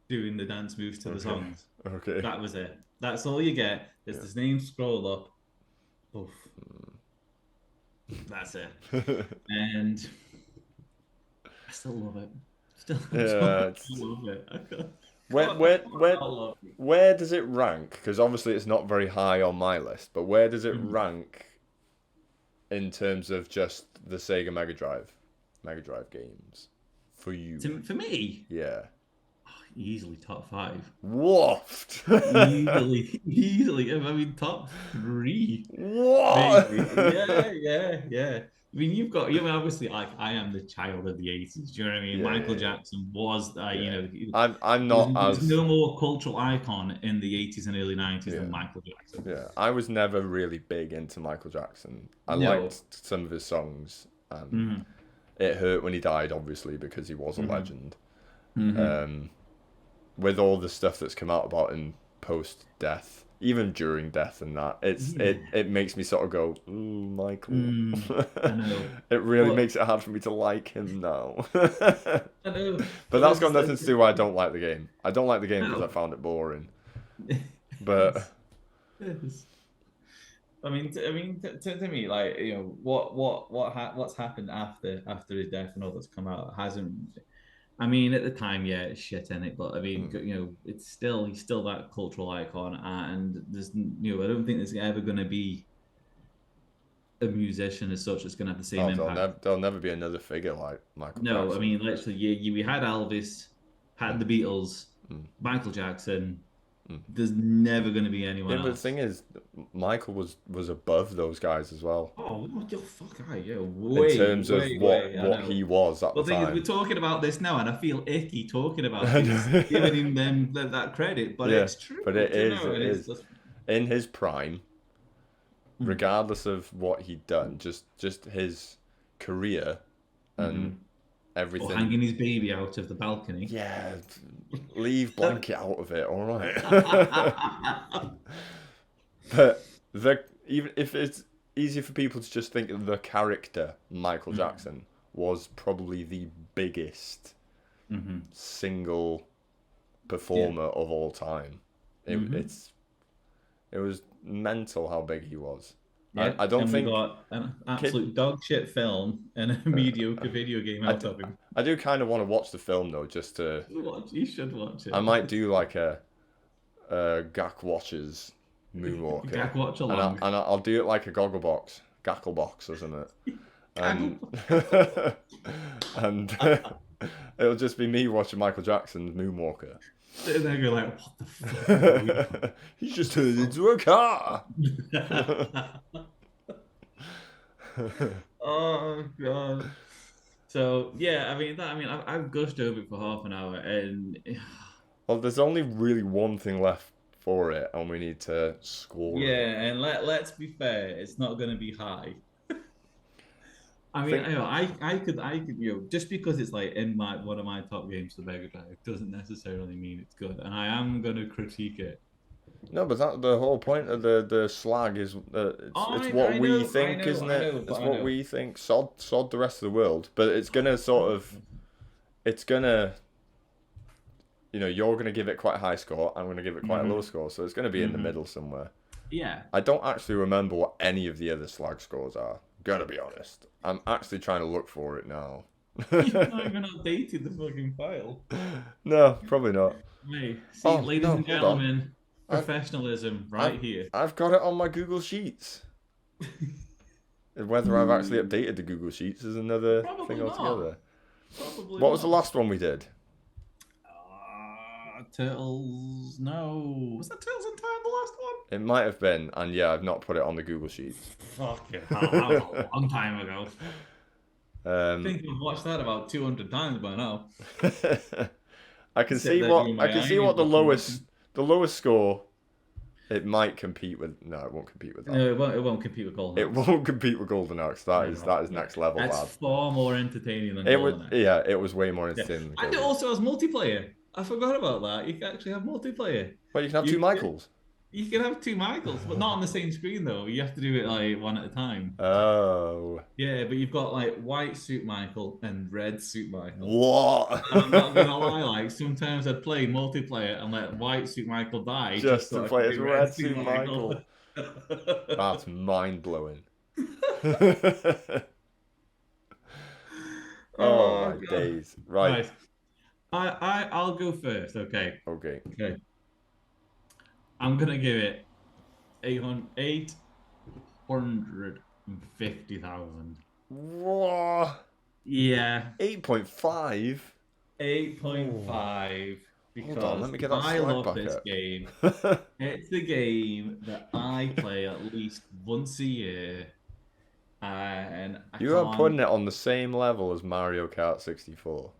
[SPEAKER 1] doing the dance moves to the songs.
[SPEAKER 2] Okay.
[SPEAKER 1] That was it. That's all you get. There's his name scroll up. Oof. That's it. And I still love it. Still love it.
[SPEAKER 2] Where does it rank? Because obviously it's not very high on my list, but where does it rank in terms of just the Sega Mega Drive games for you?
[SPEAKER 1] For me?
[SPEAKER 2] Yeah.
[SPEAKER 1] easily top 5.
[SPEAKER 2] What?
[SPEAKER 1] Easily. I mean, top 3,
[SPEAKER 2] What?
[SPEAKER 1] maybe. Yeah, yeah, yeah. I mean, you know, obviously, like, I am the child of the 80s. Do you know what I mean?
[SPEAKER 2] Yeah,
[SPEAKER 1] Michael
[SPEAKER 2] yeah,
[SPEAKER 1] Jackson was, you
[SPEAKER 2] yeah.
[SPEAKER 1] know,
[SPEAKER 2] I'm not
[SPEAKER 1] there's
[SPEAKER 2] as
[SPEAKER 1] no more cultural icon in the 80s and early 90s
[SPEAKER 2] yeah.
[SPEAKER 1] than Michael Jackson.
[SPEAKER 2] Yeah, I was never really big into Michael Jackson. I
[SPEAKER 1] No.
[SPEAKER 2] liked some of his songs, and
[SPEAKER 1] Mm-hmm.
[SPEAKER 2] it hurt when he died, obviously, because he was a
[SPEAKER 1] Mm-hmm.
[SPEAKER 2] legend.
[SPEAKER 1] Mm-hmm.
[SPEAKER 2] Um, with all the stuff that's come out about him post death, even during death and that,
[SPEAKER 1] Yeah.
[SPEAKER 2] it makes me sort of go, ooh, Michael.
[SPEAKER 1] I know.
[SPEAKER 2] It really
[SPEAKER 1] But
[SPEAKER 2] makes it hard for me to like him now.
[SPEAKER 1] I know.
[SPEAKER 2] But
[SPEAKER 1] But
[SPEAKER 2] that's got
[SPEAKER 1] there's
[SPEAKER 2] nothing to do why I don't like the game. I don't like the game because I
[SPEAKER 1] no.
[SPEAKER 2] found it boring. But
[SPEAKER 1] Yes. Yes. To me, like, you know, what's happened after his death and all that's come out hasn't. I mean, at the time, yeah, it's shit in it, but I mean,
[SPEAKER 2] mm,
[SPEAKER 1] you know, he's still that cultural icon, and I don't think there's ever going to be a musician as such that's going to have the same
[SPEAKER 2] oh,
[SPEAKER 1] impact.
[SPEAKER 2] there'll never be another figure like Michael
[SPEAKER 1] No, I
[SPEAKER 2] Jackson.
[SPEAKER 1] mean, literally, we had Elvis, had
[SPEAKER 2] Mm,
[SPEAKER 1] the Beatles,
[SPEAKER 2] mm,
[SPEAKER 1] Michael Jackson.
[SPEAKER 2] mm.
[SPEAKER 1] There's never going to be
[SPEAKER 2] Yeah,
[SPEAKER 1] anyone
[SPEAKER 2] but the
[SPEAKER 1] else.
[SPEAKER 2] thing is, Michael was above those guys as well
[SPEAKER 1] Oh, what the fuck? Yeah,
[SPEAKER 2] in
[SPEAKER 1] way,
[SPEAKER 2] terms of
[SPEAKER 1] way, way. I
[SPEAKER 2] what
[SPEAKER 1] know.
[SPEAKER 2] he was at the
[SPEAKER 1] But the thing is, we're
[SPEAKER 2] time.
[SPEAKER 1] talking about this now, and I feel icky talking about giving him that credit, but
[SPEAKER 2] Yeah,
[SPEAKER 1] it's true.
[SPEAKER 2] but
[SPEAKER 1] Do you know?
[SPEAKER 2] it
[SPEAKER 1] And it's
[SPEAKER 2] is
[SPEAKER 1] just.
[SPEAKER 2] in his prime,
[SPEAKER 1] Mm,
[SPEAKER 2] regardless of what he'd done, just his career and
[SPEAKER 1] mhm. Or
[SPEAKER 2] everything.
[SPEAKER 1] hanging his baby out of the balcony.
[SPEAKER 2] Yeah, leave blanket out of it, all right. But even if it's easy for people to just think the character Michael
[SPEAKER 1] Mm,
[SPEAKER 2] Jackson was probably the biggest
[SPEAKER 1] mhm.
[SPEAKER 2] single
[SPEAKER 1] Yeah.
[SPEAKER 2] performer of all time.
[SPEAKER 1] Hmm.
[SPEAKER 2] It was mental how big he was.
[SPEAKER 1] Yeah.
[SPEAKER 2] I don't
[SPEAKER 1] And we
[SPEAKER 2] think
[SPEAKER 1] got an
[SPEAKER 2] kid.
[SPEAKER 1] absolute dog shit film and a mediocre video game
[SPEAKER 2] I
[SPEAKER 1] out
[SPEAKER 2] do,
[SPEAKER 1] of him.
[SPEAKER 2] I do kind of want to watch the film though, just to.
[SPEAKER 1] You should watch
[SPEAKER 2] I
[SPEAKER 1] it.
[SPEAKER 2] might do like a Gak watches Moonwalker,
[SPEAKER 1] Gag watch
[SPEAKER 2] and
[SPEAKER 1] along.
[SPEAKER 2] I'll do it like a goggle box or something, and
[SPEAKER 1] Gaggle.
[SPEAKER 2] and it'll just be me watching Michael Jackson's Moonwalker.
[SPEAKER 1] Sitting there going like, what the fuck are you doing?
[SPEAKER 2] He's just turned into a car.
[SPEAKER 1] Oh god. So yeah, I've gushed over it for half an hour, and
[SPEAKER 2] Well, there's only really one thing left for it, and we need to score it.
[SPEAKER 1] yeah, and let's be fair, it's not going to be high. I
[SPEAKER 2] I
[SPEAKER 1] mean,
[SPEAKER 2] think
[SPEAKER 1] I could, just because it's like in my one of my top games for Mega Drive doesn't necessarily mean it's good, and I am going to critique it.
[SPEAKER 2] no, but that the whole point of the slag is it's what
[SPEAKER 1] I
[SPEAKER 2] we
[SPEAKER 1] know,
[SPEAKER 2] think, isn't
[SPEAKER 1] I
[SPEAKER 2] it?
[SPEAKER 1] know,
[SPEAKER 2] It's
[SPEAKER 1] but I
[SPEAKER 2] what
[SPEAKER 1] know.
[SPEAKER 2] we think. Sod the rest of the world, but it's gonna sort of it's gonna you're gonna give it quite a high score. I'm gonna give it quite a low
[SPEAKER 1] Hmm.
[SPEAKER 2] score, so it's gonna be in the
[SPEAKER 1] Hmm.
[SPEAKER 2] middle somewhere.
[SPEAKER 1] Yeah.
[SPEAKER 2] I don't actually remember what any of the other slag scores are. Gotta be honest. I'm actually trying to look for it now.
[SPEAKER 1] You've not even updated the fucking file.
[SPEAKER 2] No, probably not.
[SPEAKER 1] Hey, see,
[SPEAKER 2] Oh
[SPEAKER 1] ladies
[SPEAKER 2] no,
[SPEAKER 1] and
[SPEAKER 2] hold on.
[SPEAKER 1] gentlemen,
[SPEAKER 2] I've
[SPEAKER 1] professionalism
[SPEAKER 2] I've
[SPEAKER 1] right here.
[SPEAKER 2] I've got it on my Google Sheets. Whether I've actually updated the Google Sheets is another thing
[SPEAKER 1] Probably not.
[SPEAKER 2] altogether.
[SPEAKER 1] Probably
[SPEAKER 2] What was the
[SPEAKER 1] not.
[SPEAKER 2] last one we did?
[SPEAKER 1] Turtles. No. Was that Turtles in Time the last one?
[SPEAKER 2] It might have been, and yeah, I've not put it on the Google Sheets.
[SPEAKER 1] Fucking hell. That was a long time ago. I
[SPEAKER 2] um,
[SPEAKER 1] think I've watched that about 200 times by now. Sit there doing
[SPEAKER 2] I
[SPEAKER 1] my
[SPEAKER 2] can see
[SPEAKER 1] eyes
[SPEAKER 2] what
[SPEAKER 1] watching wrestling.
[SPEAKER 2] the lowest score. It might compete with. No, it won't compete with that.
[SPEAKER 1] No, it won't compete with Golden
[SPEAKER 2] It
[SPEAKER 1] Axe.
[SPEAKER 2] won't compete with Golden Axe.
[SPEAKER 1] No,
[SPEAKER 2] That is
[SPEAKER 1] no.
[SPEAKER 2] next level,
[SPEAKER 1] That's
[SPEAKER 2] lad.
[SPEAKER 1] far more entertaining than
[SPEAKER 2] It was
[SPEAKER 1] Golden Axe.
[SPEAKER 2] yeah, it was way more
[SPEAKER 1] Yeah.
[SPEAKER 2] entertaining than
[SPEAKER 1] And it
[SPEAKER 2] Golden Axe.
[SPEAKER 1] also has multiplayer. I forgot about that. You can actually have multiplayer.
[SPEAKER 2] Well, you can have two
[SPEAKER 1] You
[SPEAKER 2] Michaels.
[SPEAKER 1] You can have two Michaels, but not on the same screen though. You have to do it like one at a time.
[SPEAKER 2] Oh,
[SPEAKER 1] Yeah, but you've got like white suit Michael and red suit Michael.
[SPEAKER 2] what?
[SPEAKER 1] And I'm not gonna lie, like sometimes I'd play multiplayer and let white suit Michael die just
[SPEAKER 2] Just to
[SPEAKER 1] so I
[SPEAKER 2] play
[SPEAKER 1] could
[SPEAKER 2] as
[SPEAKER 1] do red
[SPEAKER 2] Red
[SPEAKER 1] suit
[SPEAKER 2] Suit
[SPEAKER 1] Michael.
[SPEAKER 2] Michael. That's mind blowing. Oh
[SPEAKER 1] Oh
[SPEAKER 2] my
[SPEAKER 1] god.
[SPEAKER 2] days. Right.
[SPEAKER 1] Right. I'll go first, okay.
[SPEAKER 2] Okay.
[SPEAKER 1] Okay. I'm gonna give it 850,000.
[SPEAKER 2] What?
[SPEAKER 1] Yeah.
[SPEAKER 2] 8.5? Oh.
[SPEAKER 1] 8.5.
[SPEAKER 2] Hold on, let
[SPEAKER 1] because
[SPEAKER 2] me get that
[SPEAKER 1] I
[SPEAKER 2] swag
[SPEAKER 1] love
[SPEAKER 2] back
[SPEAKER 1] this
[SPEAKER 2] up.
[SPEAKER 1] game. It's the game that I play at least once a year, and I
[SPEAKER 2] You are
[SPEAKER 1] can't.
[SPEAKER 2] putting it on the same level as Mario Kart 64.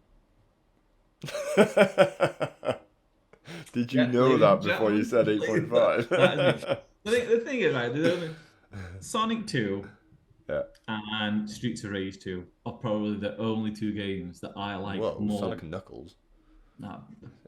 [SPEAKER 2] Did you
[SPEAKER 1] Yeah,
[SPEAKER 2] know
[SPEAKER 1] ladies
[SPEAKER 2] that
[SPEAKER 1] and
[SPEAKER 2] before you
[SPEAKER 1] gentlemen,
[SPEAKER 2] said 8.5?
[SPEAKER 1] that is me. The thing is, right, there's only Sonic 2
[SPEAKER 2] Yeah.
[SPEAKER 1] and Streets of Rage 2 are probably the only two games that I like
[SPEAKER 2] Whoa,
[SPEAKER 1] more.
[SPEAKER 2] Sonic and Knuckles.
[SPEAKER 1] Uh,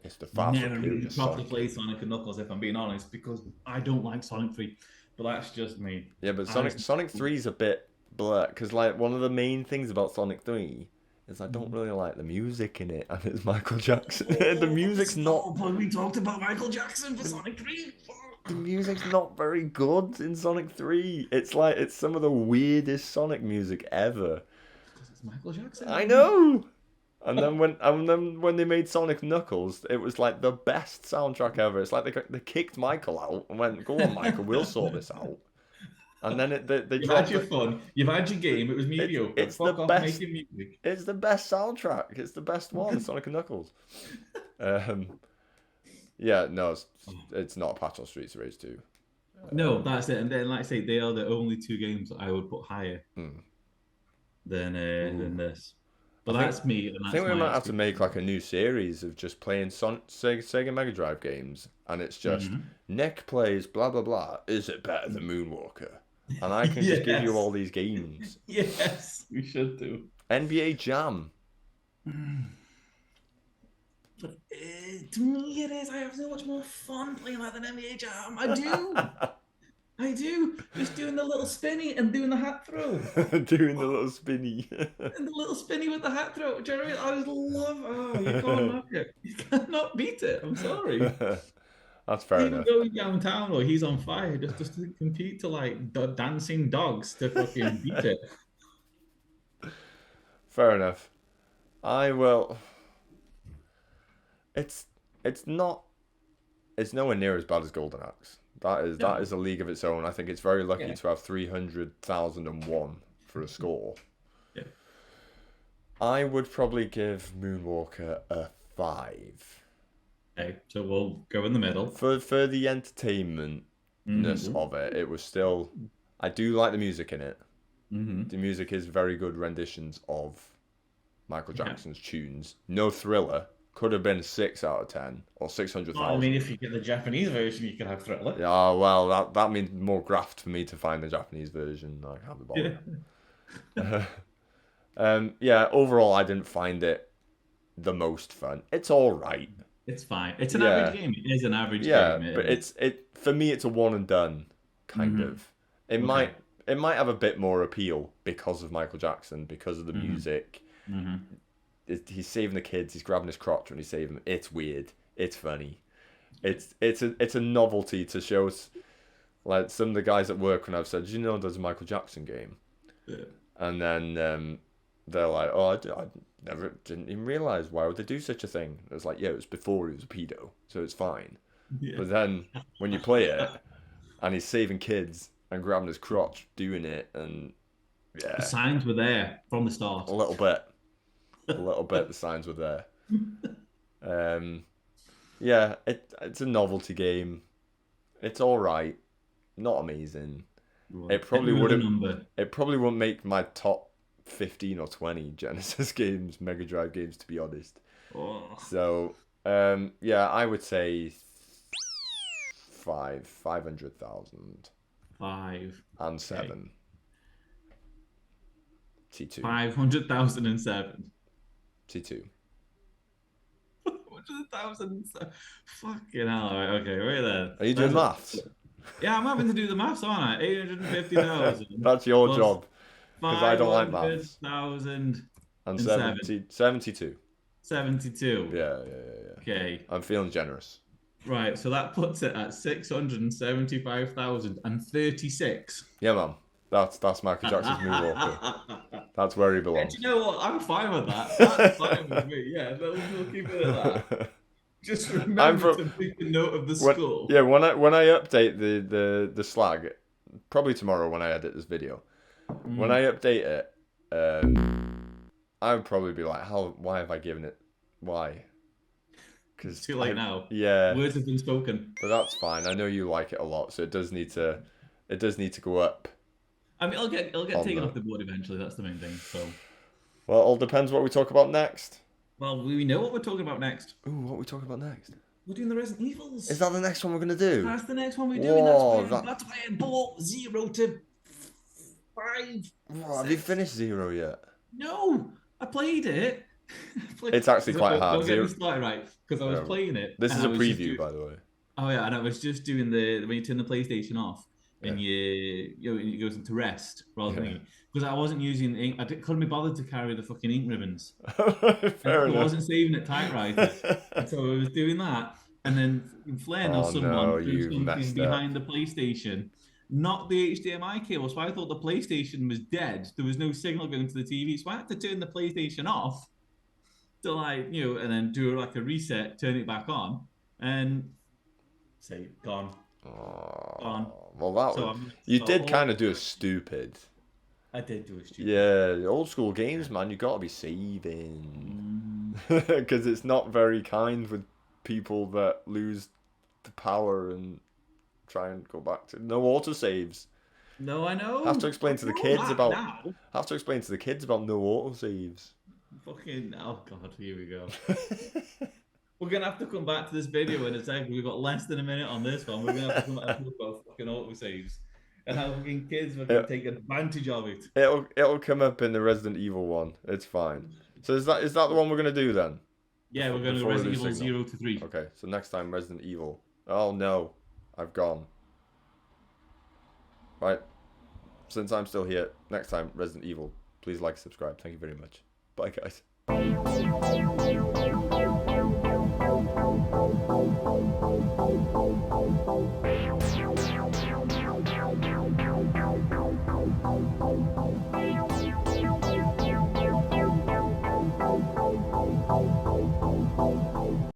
[SPEAKER 2] It's the fast and
[SPEAKER 1] Never really
[SPEAKER 2] furious
[SPEAKER 1] properly
[SPEAKER 2] Sonic
[SPEAKER 1] played
[SPEAKER 2] game.
[SPEAKER 1] Sonic and Knuckles, if I'm being honest, because I don't like Sonic 3. But that's just me.
[SPEAKER 2] Yeah, but
[SPEAKER 1] I
[SPEAKER 2] Sonic 3 is a bit blur, because like one of the main things about Sonic 3 is I don't really like the music in it, and it's Michael Jackson. The music's not.
[SPEAKER 1] But we talked about Michael Jackson for
[SPEAKER 2] The,
[SPEAKER 1] Sonic 3.
[SPEAKER 2] the music's not very good in Sonic 3. It's like it's some of the weirdest Sonic music ever.
[SPEAKER 1] Because it's Michael Jackson,
[SPEAKER 2] I
[SPEAKER 1] man.
[SPEAKER 2] know. And then when they made Sonic Knuckles, it was like the best soundtrack ever. It's like they kicked Michael out and went, "Go on, Michael, we'll sort this out." And then they
[SPEAKER 1] You've had
[SPEAKER 2] dropped
[SPEAKER 1] your
[SPEAKER 2] it.
[SPEAKER 1] fun. You've had your game. It was mediocre.
[SPEAKER 2] It's the
[SPEAKER 1] Fuck off
[SPEAKER 2] best.
[SPEAKER 1] making music.
[SPEAKER 2] It's the best soundtrack. It's the best one, Sonic and Knuckles. Yeah, no, it's not a patch on Streets of Rage 2.
[SPEAKER 1] No, that's it. And then, like I say, they are the only two games that I would put higher than this. But that's me, and
[SPEAKER 2] I
[SPEAKER 1] that's
[SPEAKER 2] think we
[SPEAKER 1] my
[SPEAKER 2] might have to
[SPEAKER 1] experience.
[SPEAKER 2] make like a new series of just playing Sega Mega Drive games, and it's just Nick plays blah blah blah. Is it better than Moonwalker? And I can just give you all these games.
[SPEAKER 1] Yes, we should do.
[SPEAKER 2] NBA Jam.
[SPEAKER 1] But to me, it is. I have so much more fun playing that than NBA Jam. I do. I do. Just doing the little spinny and doing the hat throw.
[SPEAKER 2] Doing the little spinny.
[SPEAKER 1] And the little spinny with the hat throw. Do you know what I mean? I just love. Oh, you can't knock it. You cannot beat it. I'm sorry.
[SPEAKER 2] That's fair
[SPEAKER 1] Even
[SPEAKER 2] enough.
[SPEAKER 1] going downtown or he's on fire just to compete to like dancing dogs to fucking beat it.
[SPEAKER 2] Fair enough. I will. It's not. It's nowhere near as bad as Golden Axe. That is a league of its own. I think it's very lucky to have 300,001 for a score.
[SPEAKER 1] Yeah.
[SPEAKER 2] I would probably give Moonwalker a 5.
[SPEAKER 1] Okay, so we'll go in the middle.
[SPEAKER 2] For the entertainmentness of it, it was still. I do like the music in it. The music is very good renditions of Michael Jackson's tunes. No Thriller. Could have been 6 out of 10 or 600,000.
[SPEAKER 1] Well, I mean, if you get the Japanese version, you could have Thriller.
[SPEAKER 2] Yeah, well, that means more graft for me to find the Japanese version. I can't be bothered. Yeah, overall, I didn't find it the most fun. It's all right.
[SPEAKER 1] It's fine. It's an average game. It is an average game.
[SPEAKER 2] Yeah, but it's for me. It's a one and done kind of. It might have a bit more appeal because of Michael Jackson, because of the music. He's saving the kids. He's grabbing his crotch when he's saving them. It's weird. It's funny. It's a novelty to show us. Like some of the guys at work when I've said, "Do you know there's a Michael Jackson game?"
[SPEAKER 1] Yeah.
[SPEAKER 2] And then they're like, "Oh, I didn't even realize. Why would they do such a thing?" It's like, yeah, it was before he was a pedo, so it's fine. Yeah. But then when you play it, and he's saving kids and grabbing his crotch, doing it, and yeah,
[SPEAKER 1] the signs were there from the start.
[SPEAKER 2] A little bit. The signs were there. Yeah, it's a novelty game. It's all right, not amazing. Right. It probably wouldn't make my top 15 or 20 Genesis games, Mega Drive games, to be honest. Oh. So yeah, I would say 500,000.
[SPEAKER 1] 5
[SPEAKER 2] and 7. T2.
[SPEAKER 1] 500,007.
[SPEAKER 2] T2.
[SPEAKER 1] 100,000. Fucking hell. Right, okay, right there.
[SPEAKER 2] Are you doing maths?
[SPEAKER 1] Yeah, I'm having to do the maths, aren't I? 850,000.
[SPEAKER 2] That's your job. Because I don't like maths.
[SPEAKER 1] 500,000
[SPEAKER 2] and 72.
[SPEAKER 1] 72.
[SPEAKER 2] Yeah.
[SPEAKER 1] Okay.
[SPEAKER 2] I'm feeling generous.
[SPEAKER 1] Right, so that puts it at 675,036.
[SPEAKER 2] Yeah, man. That's Michael Jackson's Moonwalker. That's where he belongs.
[SPEAKER 1] Do you know what? I'm fine with that. That's fine with me. Yeah, we'll keep it at that. Just remember to make a note of the school.
[SPEAKER 2] Yeah, when I update the slag, probably tomorrow when I edit this video, when I update it, I would probably be like, why have I given it? Why?
[SPEAKER 1] It's too late now.
[SPEAKER 2] Yeah.
[SPEAKER 1] Words have been spoken.
[SPEAKER 2] But that's fine. I know you like it a lot, so it does need to go up.
[SPEAKER 1] I mean, it'll get taken off the board eventually. That's the main thing. So.
[SPEAKER 2] Well, it all depends what we talk about next.
[SPEAKER 1] Well, we know what we're talking about next.
[SPEAKER 2] Ooh, what are we talking about next?
[SPEAKER 1] We're doing the Resident Evils.
[SPEAKER 2] Is that the next one we're gonna do?
[SPEAKER 1] That's the next one we're doing. That's why I bought 0 to 5.
[SPEAKER 2] Have you finished 0 yet?
[SPEAKER 1] No, I played it.
[SPEAKER 2] It's actually quite hard.
[SPEAKER 1] Don't get me started, right? Because I was playing it.
[SPEAKER 2] This is a preview, by the way.
[SPEAKER 1] Oh yeah, and I was just doing when you turn the PlayStation off and it goes into rest rather than because I wasn't using ink. Couldn't be bothered to carry the fucking ink ribbons.
[SPEAKER 2] Fair enough.
[SPEAKER 1] I wasn't saving it typewriters, and so I was doing that. And then Flair or someone threw something behind the PlayStation, not the HDMI cable. So I thought the PlayStation was dead. There was no signal going to the TV, so I had to turn the PlayStation off to and then do like a reset, turn it back on, and say gone. Gone.
[SPEAKER 2] Well, you did kind of do a stupid.
[SPEAKER 1] I did do a stupid.
[SPEAKER 2] Yeah, old school games, man. You got to be saving because it's not very kind with people that lose the power and try and go back to no autosaves.
[SPEAKER 1] No, I know.
[SPEAKER 2] Have to explain to the kids about. Have to explain to the kids about no autosaves.
[SPEAKER 1] Fucking oh god, here we go. We're gonna have to come back to this video in a second. We've got less than a minute on this one. We're gonna have to come back and talk about fucking autosaves and how fucking kids are gonna take advantage of it.
[SPEAKER 2] It'll come up in the Resident Evil one. It's fine. So is that the one we're gonna do then?
[SPEAKER 1] Yeah, we're gonna do Resident Evil 0 to 3.
[SPEAKER 2] Okay, so next time Resident Evil. Oh no, I've gone. Right. Since I'm still here, next time Resident Evil. Please like, subscribe. Thank you very much. Bye, guys.